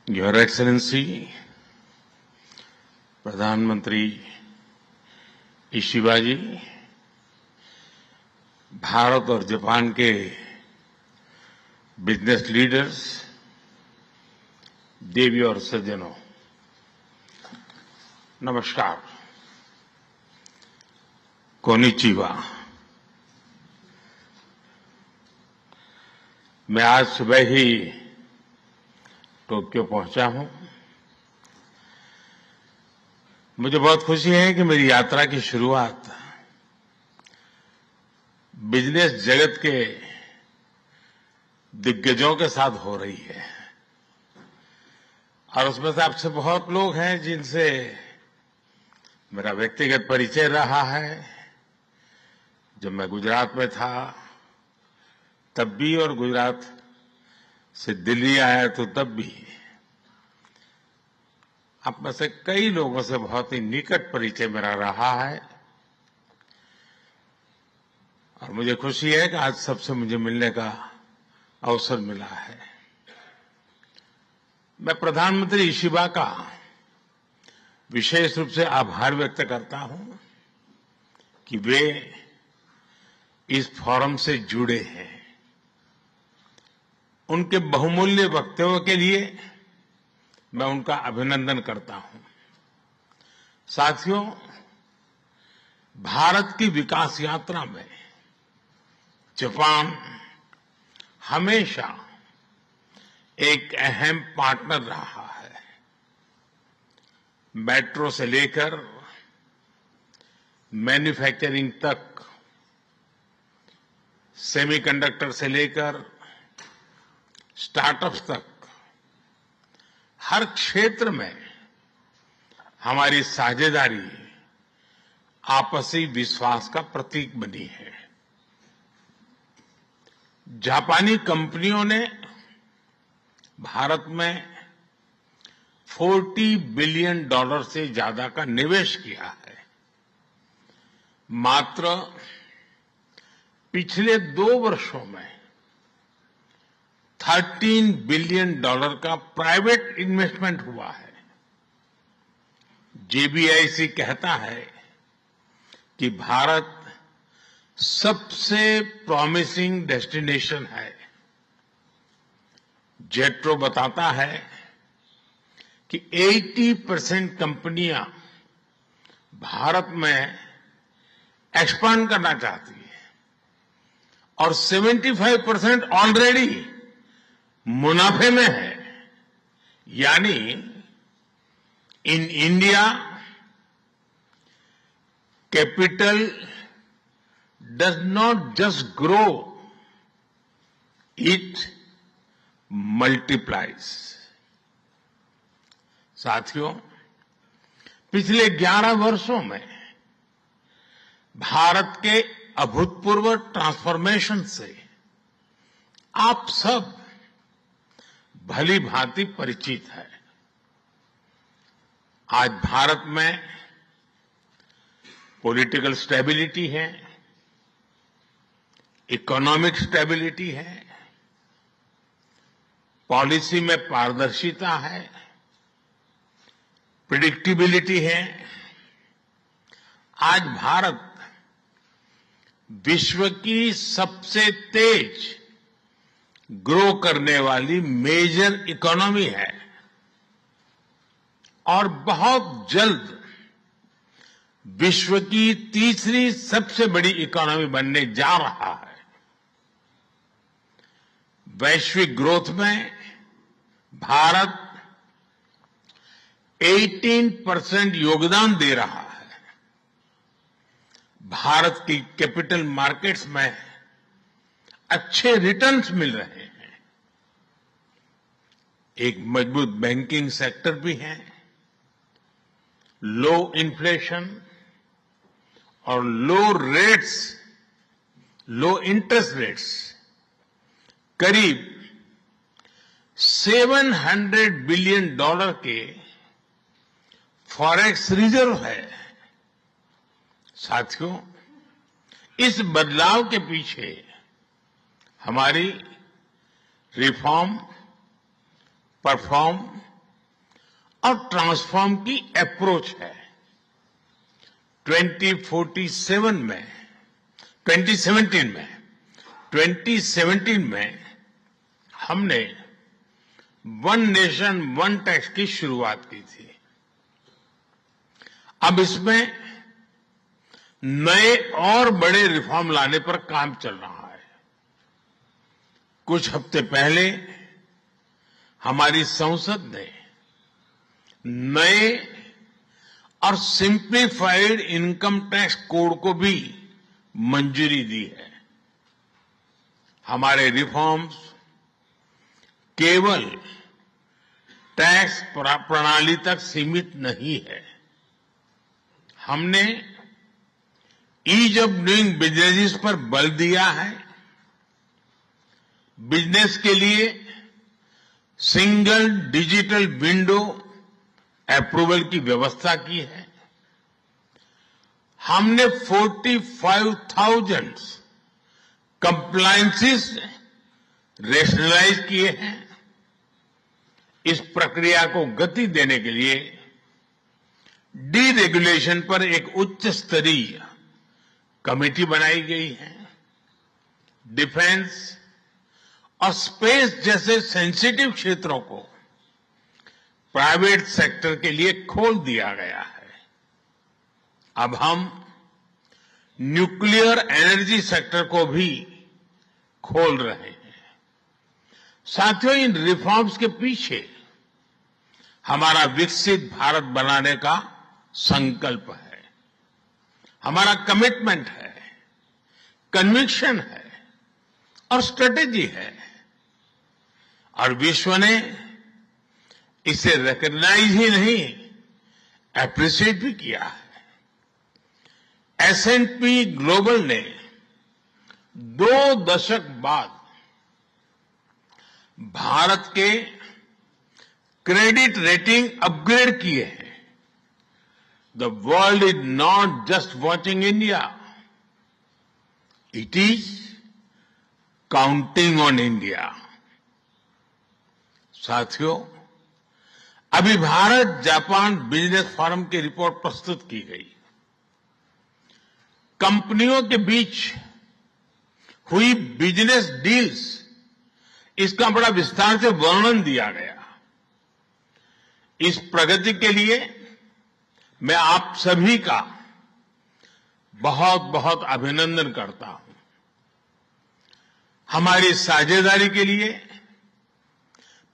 Your excellency प्रधानमंत्री Ishiba जी, भारत और Japan के बिजनेस लीडर्स, देवी और सज्जनों, नमस्कार। कोनिचिवा। मैं आज सुबह ही टोक्यो पहुंचा हूं। मुझे बहुत खुशी है कि मेरी यात्रा की शुरुआत बिजनेस जगत के दिग्गजों के साथ हो रही है और उसमें से आपसे बहुत लोग हैं जिनसे मेरा व्यक्तिगत परिचय रहा है। जब मैं गुजरात में था तब भी और गुजरात से दिल्ली आया तो तब भी आप में से कई लोगों से बहुत ही निकट परिचय मेरा रहा है और मुझे खुशी है कि आज सबसे मुझे मिलने का अवसर मिला है। मैं प्रधानमंत्री इशिबा का विशेष रूप से आभार व्यक्त करता हूं कि वे इस फोरम से जुड़े हैं। उनके बहुमूल्य वक्तव्य के लिए मैं उनका अभिनंदन करता हूं। साथियों, भारत की विकास यात्रा में जापान हमेशा एक अहम पार्टनर रहा है। मेट्रो से लेकर मैन्युफैक्चरिंग तक, सेमीकंडक्टर से लेकर स्टार्टअप्स तक, हर क्षेत्र में हमारी साझेदारी आपसी विश्वास का प्रतीक बनी है। जापानी कंपनियों ने भारत में $40 बिलियन से ज्यादा का निवेश किया है। मात्र पिछले 2 वर्षों में $13 बिलियन का प्राइवेट इन्वेस्टमेंट हुआ है। JBIC कहता है कि भारत सबसे प्रॉमिसिंग डेस्टिनेशन है। जेट्रो बताता है कि 80% कंपनियां भारत में एक्सपांड करना चाहती है और 75% ऑलरेडी मुनाफे में है। यानी in India capital does not just grow, it multiplies. साथियों, पिछले 11 वर्षों में भारत के अभूतपूर्व ट्रांसफॉर्मेशन से आप सब भली भांति परिचित है। आज भारत में पॉलिटिकल स्टेबिलिटी है, इकोनॉमिक स्टेबिलिटी है, पॉलिसी में पारदर्शिता है, प्रिडिक्टिबिलिटी है। आज भारत विश्व की सबसे तेज ग्रो करने वाली मेजर इकोनॉमी है और बहुत जल्द विश्व की तीसरी सबसे बड़ी इकोनॉमी बनने जा रहा है। वैश्विक ग्रोथ में भारत 18% योगदान दे रहा है। भारत की कैपिटल मार्केट्स में अच्छे रिटर्न्स मिल रहे हैं। एक मजबूत बैंकिंग सेक्टर भी है। लो इन्फ्लेशन और लो इंटरेस्ट रेट्स, करीब $700 बिलियन के फॉरेक्स रिजर्व है। साथियों, इस बदलाव के पीछे हमारी रिफॉर्म, परफॉर्म और ट्रांसफॉर्म की अप्रोच है। 2017 में हमने वन नेशन वन टैक्स की शुरुआत की थी। अब इसमें नए और बड़े रिफॉर्म लाने पर काम चल रहा है। कुछ हफ्ते पहले हमारी संसद ने नए और सिंप्लीफाइड इनकम टैक्स कोड को भी मंजूरी दी है। हमारे रिफॉर्म्स केवल टैक्स प्रणाली तक सीमित नहीं है। हमने ईज ऑफ डूइंग बिजनेस पर बल दिया है। बिजनेस के लिए सिंगल डिजिटल विंडो अप्रूवल की व्यवस्था की है। हमने 45,000 कंप्लायंसेस रेशनलाइज किए हैं। इस प्रक्रिया को गति देने के लिए डीरेगुलेशन पर एक उच्च स्तरीय कमेटी बनाई गई है। डिफेंस और स्पेस जैसे सेंसिटिव क्षेत्रों को प्राइवेट सेक्टर के लिए खोल दिया गया है। अब हम न्यूक्लियर एनर्जी सेक्टर को भी खोल रहे हैं। साथियों, इन रिफॉर्म्स के पीछे हमारा विकसित भारत बनाने का संकल्प है, हमारा कमिटमेंट है, कन्विक्शन है और स्ट्रेटेजी है। और विश्व ने इसे रिकॉग्नाइज ही नहीं, एप्रिशिएट भी किया है। S&P ग्लोबल ने 2 दशक बाद भारत के क्रेडिट रेटिंग अपग्रेड किए हैं। The world is not just watching India, it is counting on India. साथियों, अभी भारत जापान बिजनेस फोरम की रिपोर्ट प्रस्तुत की गई। कंपनियों के बीच हुई बिजनेस डील्स, इसका बड़ा विस्तार से वर्णन दिया गया। इस प्रगति के लिए मैं आप सभी का बहुत बहुत अभिनंदन करता हूं। हमारी साझेदारी के लिए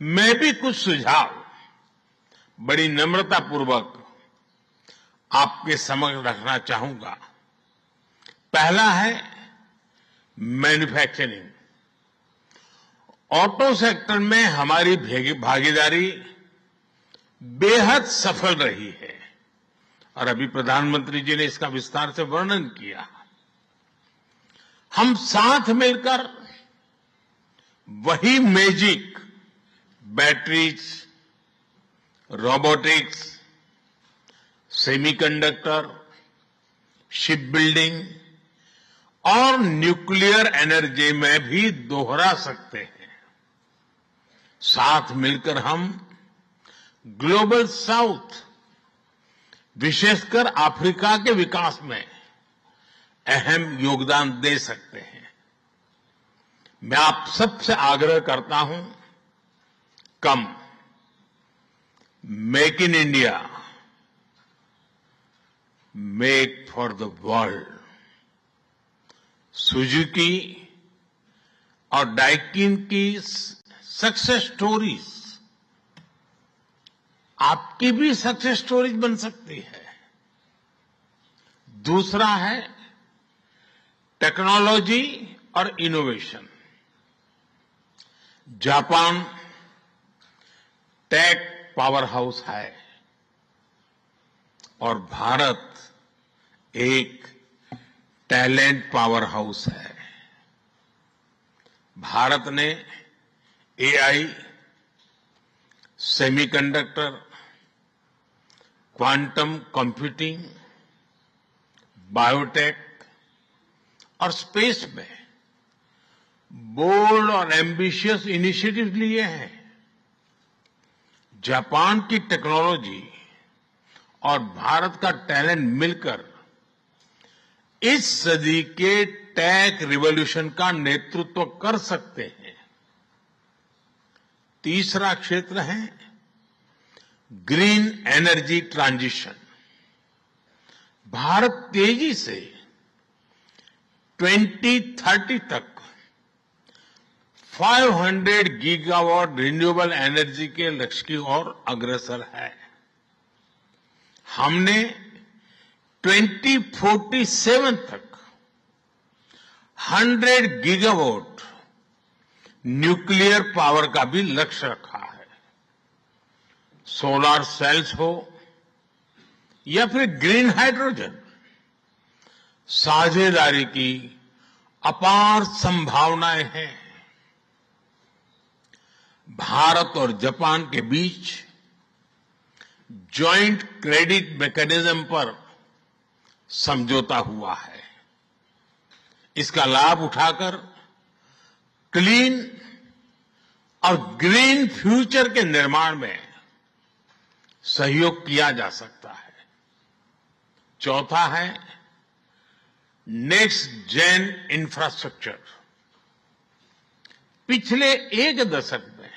मैं भी कुछ सुझाव बड़ी नम्रतापूर्वक आपके समक्ष रखना चाहूंगा। पहला है मैन्युफैक्चरिंग। ऑटो सेक्टर में हमारी भागीदारी बेहद सफल रही है और अभी प्रधानमंत्री जी ने इसका विस्तार से वर्णन किया। हम साथ मिलकर वही magic batteries, robotics, semiconductor, ship building और न्यूक्लियर एनर्जी में भी दोहरा सकते हैं। साथ मिलकर हम ग्लोबल साउथ, विशेषकर अफ्रीका के विकास में अहम योगदान दे सकते हैं। मैं आप सबसे आग्रह करता हूं, कम make in India, make for the world. Suzuki और डाइकिन की सक्सेस स्टोरीज आपकी भी सक्सेस स्टोरीज बन सकती है। दूसरा है टेक्नोलॉजी और innovation. Japan tech power house है और भारत एक टैलेंट पावर हाउस है। भारत ने AI, semiconductor, quantum computing, biotech और स्पेस में बोल्ड और एम्बिशियस इनिशिएटिव लिए हैं। जापान की टेक्नोलॉजी और भारत का टैलेंट मिलकर इस सदी के टेक रिवॉल्यूशन का नेतृत्व कर सकते हैं। तीसरा क्षेत्र है ग्रीन एनर्जी ट्रांजिशन। भारत तेजी से 2030 तक 500 गीगावाट रिन्यूएबल एनर्जी के लक्ष्य की ओर अग्रसर है। हमने 2047 तक 100 गीगावाट न्यूक्लियर पावर का भी लक्ष्य रखा है। सोलर सेल्स हो या फिर ग्रीन हाइड्रोजन, साझेदारी की अपार संभावनाएं हैं। भारत और जापान के बीच जॉइंट क्रेडिट मैकेनिज्म पर समझौता हुआ है। इसका लाभ उठाकर क्लीन और ग्रीन फ्यूचर के निर्माण में सहयोग किया जा सकता है। चौथा है नेक्स्ट जेन इंफ्रास्ट्रक्चर। पिछले एक दशक में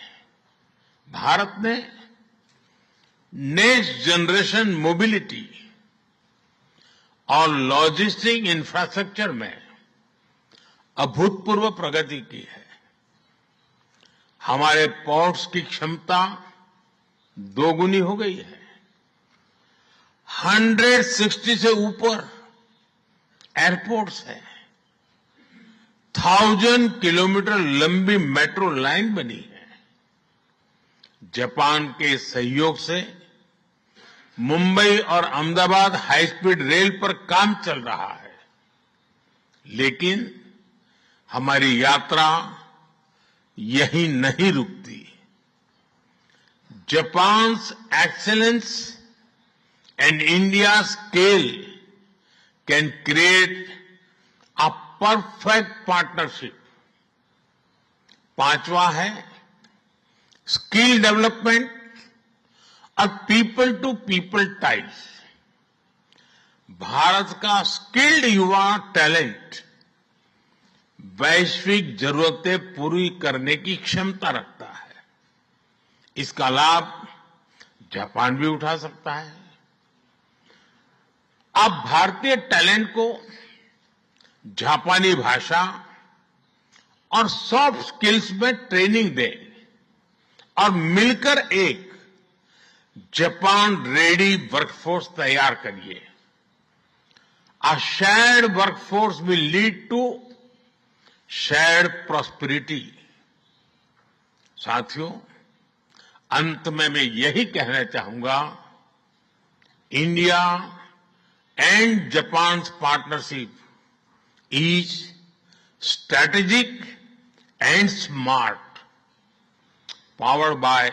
भारत ने नेक्स्ट जनरेशन मोबिलिटी और लॉजिस्टिक इंफ्रास्ट्रक्चर में अभूतपूर्व प्रगति की है। हमारे पोर्ट्स की क्षमता दोगुनी हो गई है। 160 से ऊपर एयरपोर्ट्स हैं। 1000 किलोमीटर लंबी मेट्रो लाइन बनी है। जापान के सहयोग से मुंबई और अहमदाबाद हाई स्पीड रेल पर काम चल रहा है। लेकिन हमारी यात्रा यहीं नहीं रुकती। Japan's excellence and India scale can create a perfect partnership. पांचवा है स्किल डेवलपमेंट और people to people ties. Bharat का स्किल्ड युवा टैलेंट वैश्विक जरूरतें पूरी करने की क्षमता रखता है। इसका लाभ जापान भी उठा सकता है। आप भारतीय टैलेंट को जापानी भाषा और सॉफ्ट स्किल्स में ट्रेनिंग दें और मिलकर एक जापान रेडी वर्कफोर्स तैयार करिए। A shared workforce will lead to shared prosperity। साथियों, अंत में मैं यही कहना चाहूंगा, India and Japan's partnership is strategic and smart, powered by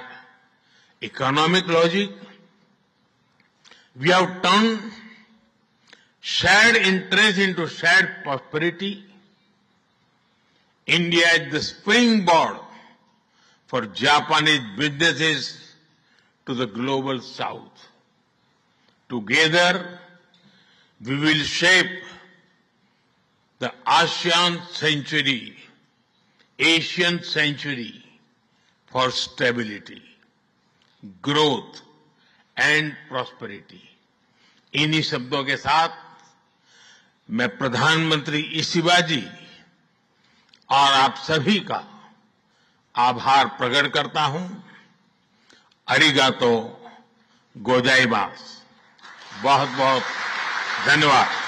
economic logic. We have turned shared interest into shared prosperity. India is the springboard for Japanese businesses to the global south. Together, we will shape the ASEAN century, Asian century for stability, growth and prosperity। इन्हीं शब्दों के साथ मैं प्रधानमंत्री Ishiba जी और आप सभी का आभार प्रकट करता हूं। अरिगातो गोजाइमास। बहुत बहुत धन्यवाद।